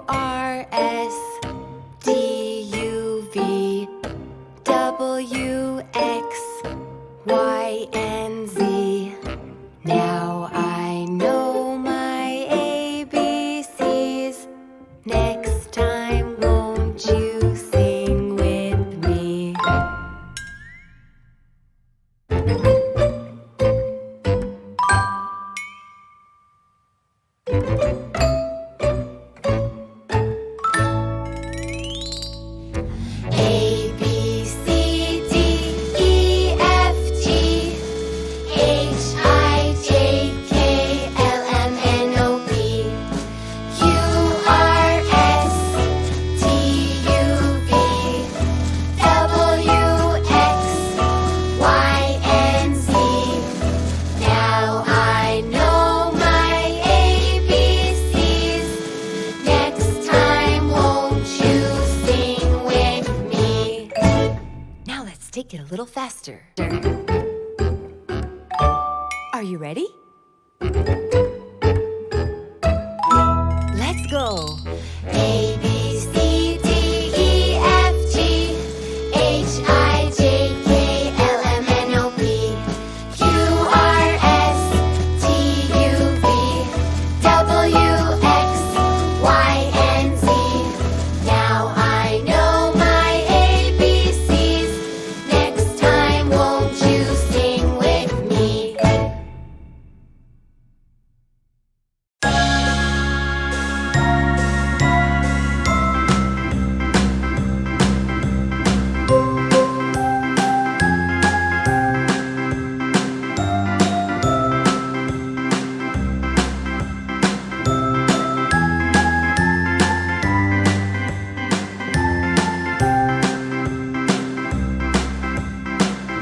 R, S, T, U, V, W, X, Y, and Z. Now I know my ABCs. Next time, won't you sing with me? A, B, C, D, E, F, G, H, I, J, K, L, M, N, O, P, Q, R, S, T, U, V, W, X, Y, and Z. Now I know my ABCs. Next time, won't you sing with me? Now let's take it a little faster. Are you ready? Let's go. A, B, C, D, E, F, G, H, I, J, K, L, M, N, O, P, Q, R, S, T, U, V, W, X, Y, and Z. Now I know my ABCs. Next time, won't you sing with me?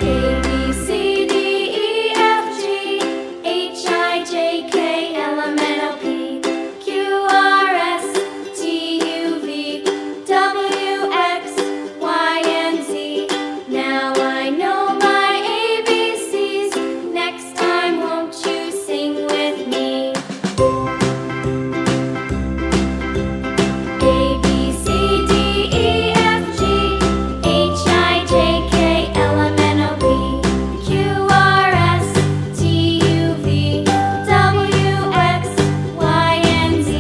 A, B, C, D, E, F, G, H, I, J, K, L, M, N, O, P, Q, R, S, T, U, V, W, X, Y, and Z. Now I know my ABCs. Next time, won't you sing with me? A, B, C, D, E, F, G, H, I, J, K, L, M, N, O, P, Q, R, S, T, U, V, W, X, Y, and Z.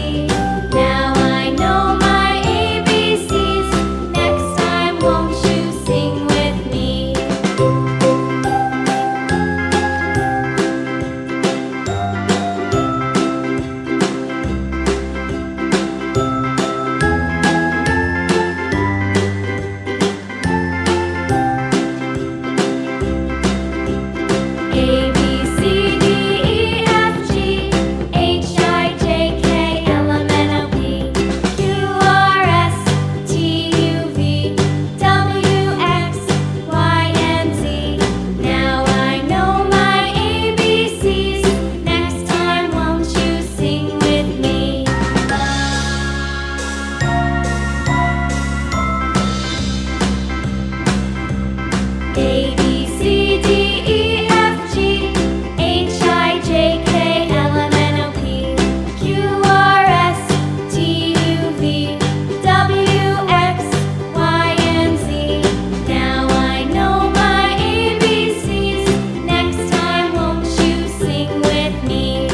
Now I know my ABCs. Next time, won't you sing with me? A, B, C, D, E, F, G, H, I, J, K, L, M, N, O, P, Q, R, S, T, U, V, W, X, Y, and Z. Now I know my ABCs. Next time, won't you sing with me? A, B, C, D, E, F, G, H, I, J, K, L, M, N, O, P, Q, R, S, T, U, V, W, X, Y, and Z. Now I know my ABCs. Next time, won't you sing with me?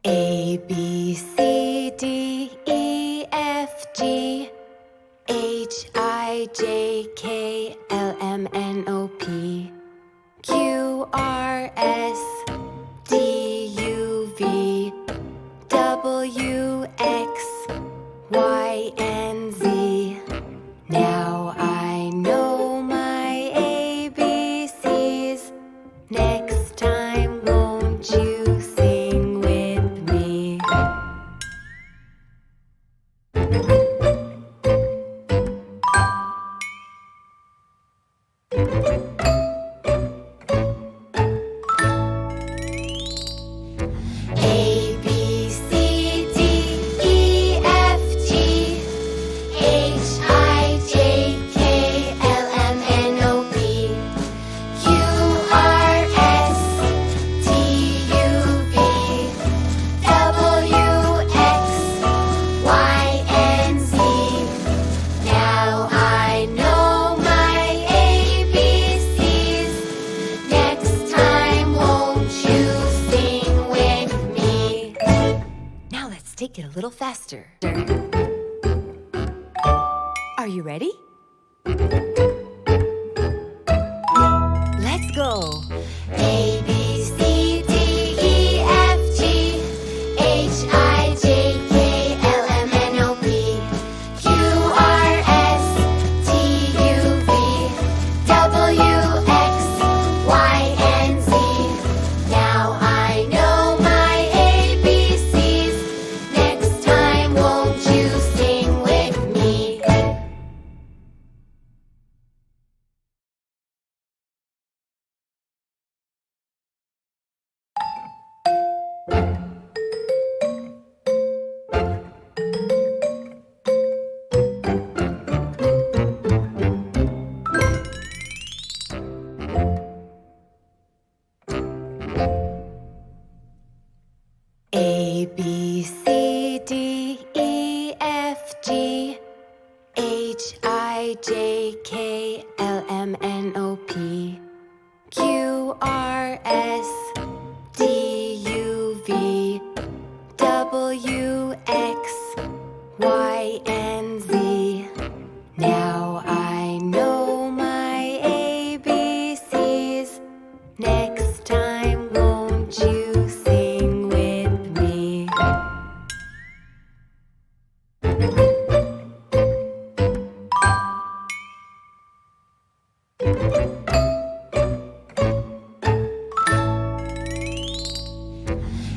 A, B, C, D, E, F, G, H, I, J, K, L, M, N, O, P, Q, R, S, T, U, V, W, X, Y, and Z. Now I know my ABCs. Next time, won't you sing with me? take it a little faster. Are you ready? Let's go. A, B, C, D, E, F, G, H, I, J, K, L, M, N, O, P, Q, R, S, T, U, V, W, X, Y, and Z. Now I know my ABCs. Next time, won't you sing with me? A, B, C, D, E, F, G, H, I, J, K, L, M, N, O, P, Q, R, S, T, U, V, W, X, Y, and Z. Now I know my ABCs. Next time, won't you sing with me?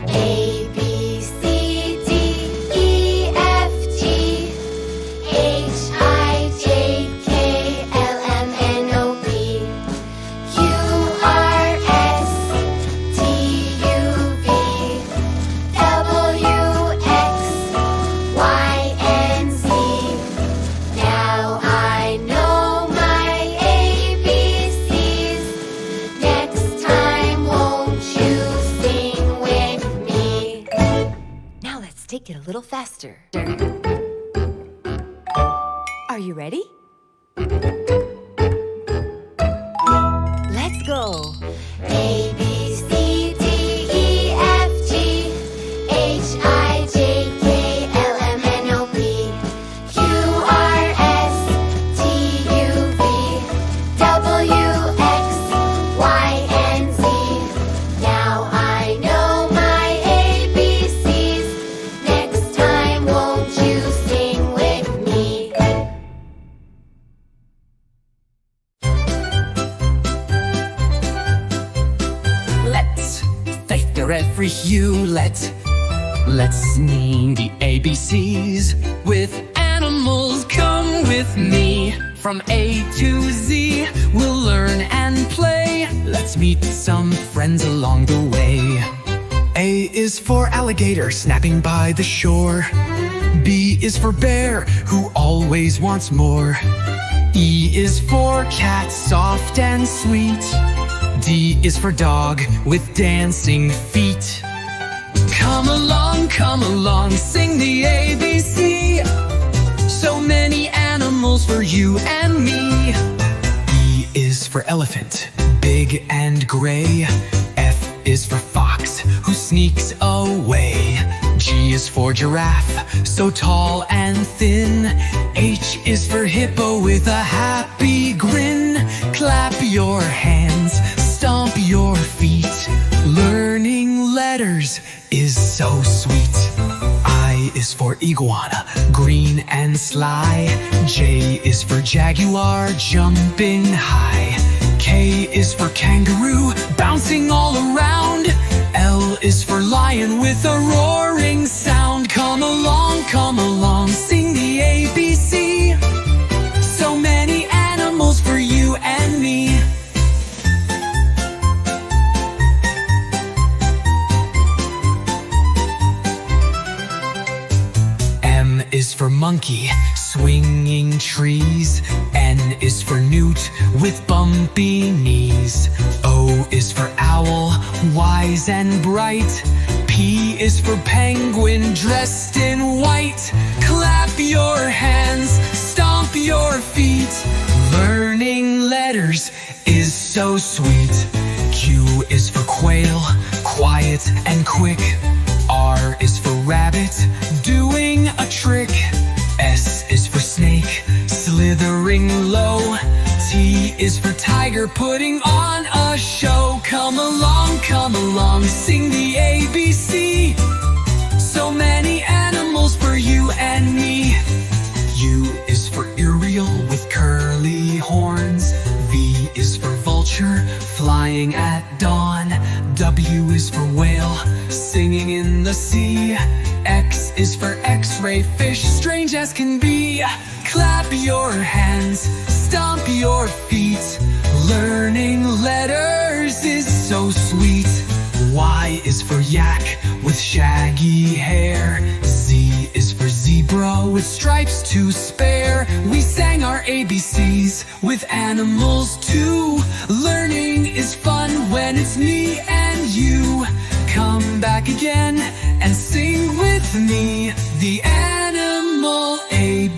A, B, C, D, E, F, G, H, I, J, K, L, M, N, O, P, Q, R, S, T, U, V, W, X, Y, and Z. Now I know my ABCs. Next time, won't you sing with me? Now let's take it a little faster. Are you ready? Let's go. A, B, C, D, E, F, G, H, I, J, K, L, M, N, O, P, Q, R, S, T, U, V, W, X, Y, and Z. Now I know my ABCs. Next time, won't you sing with me? Let's factor every hewlet. Let's name the ABCs. With animals, come with me. From A to Z, we'll learn and play. Let's meet some friends along the way. A is for alligator, snapping by the shore. B is for bear, who always wants more. E is for cat, soft and sweet. D is for dog, with dancing feet. Come along, sing the ABC. So many animals for you and me. E is for elephant, big and gray. F is for fox, who sneaks away. G is for giraffe, so tall and thin. H is for hippo with a happy grin. Clap your hands, stomp your feet. Learning letters is so sweet. I is for iguana, green and sly. J is for jaguar, jumping high. K is for kangaroo, bouncing all around. L is for lion with a roaring sound. Come along, sing the ABC. So many animals for you and me. M is for monkey, swinging trees. N is for newt, with bumpy knees. O is for owl, wise and bright. P is for penguin, dressed in white. Clap your hands, stomp your feet. Learning letters is so sweet. Q is for quail, quiet and quick. R is for rabbit, we're putting on a show. Come along, sing the ABC. So many animals for you and me. U is for Uriel with curly horns. V is for vulture, flying at dawn. W is for whale, singing in the sea. X is for X-ray fish, strange as can be. Clap your hands, stomp your feet. Learning letters is so sweet. Y is for yak with shaggy hair. Z is for zebra with stripes to spare. We sang our ABCs with animals too. Learning is fun when it's me and you. Come back again and sing with me the animal ABC.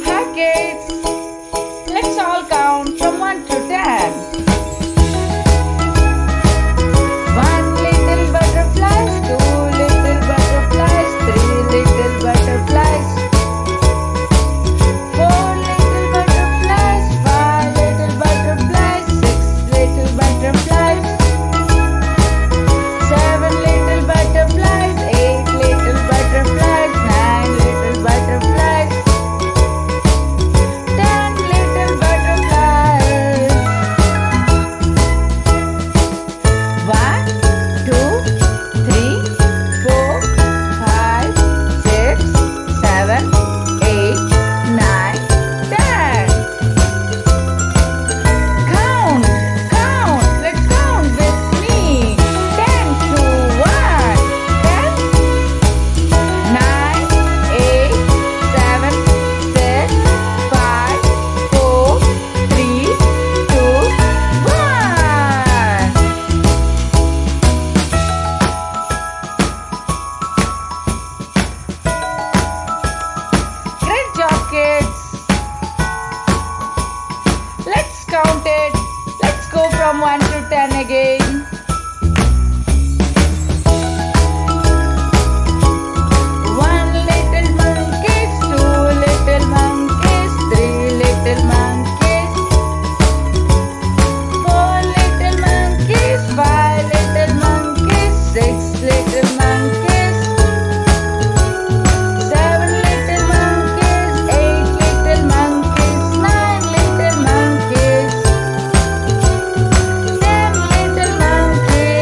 Hi kids, let's all count from 1 to 10. One little butterflies, two little butterflies, three little butterflies, four little butterflies, five little butterflies, six little butterflies, seven little butterflies, eight little butterflies, nine little butterflies, 10 little butterflies. 1, 2, 3, 4, 5, 6, 7, 8, 9, 10. Count, let's count with me. 10 to 1, 10, 9, 8, 7, 6, 5, 4, 3, 2, 1. Great job, kids. Let's count it. Let's go from 1 to 10 again. 1 little monkeys, 2 little monkeys, 3 little monkeys, 4 little monkeys, 5 little monkeys, 6 little monkeys, 7 little monkeys, 8 little monkeys, 9 little monkeys, 10 little monkeys.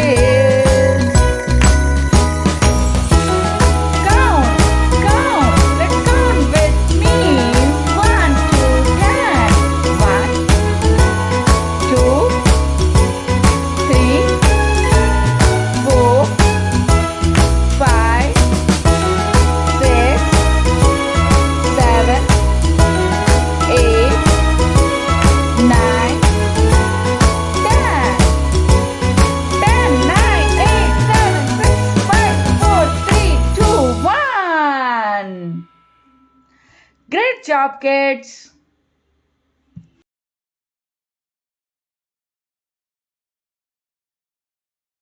Count, let's count with me. 1 to 10. 1, 2, 3, 4, 5, 6, 7, 8, 9, 10. 10, 9, 8, 7, 6, 5, 4, 3, 2, 1. Great job, kids.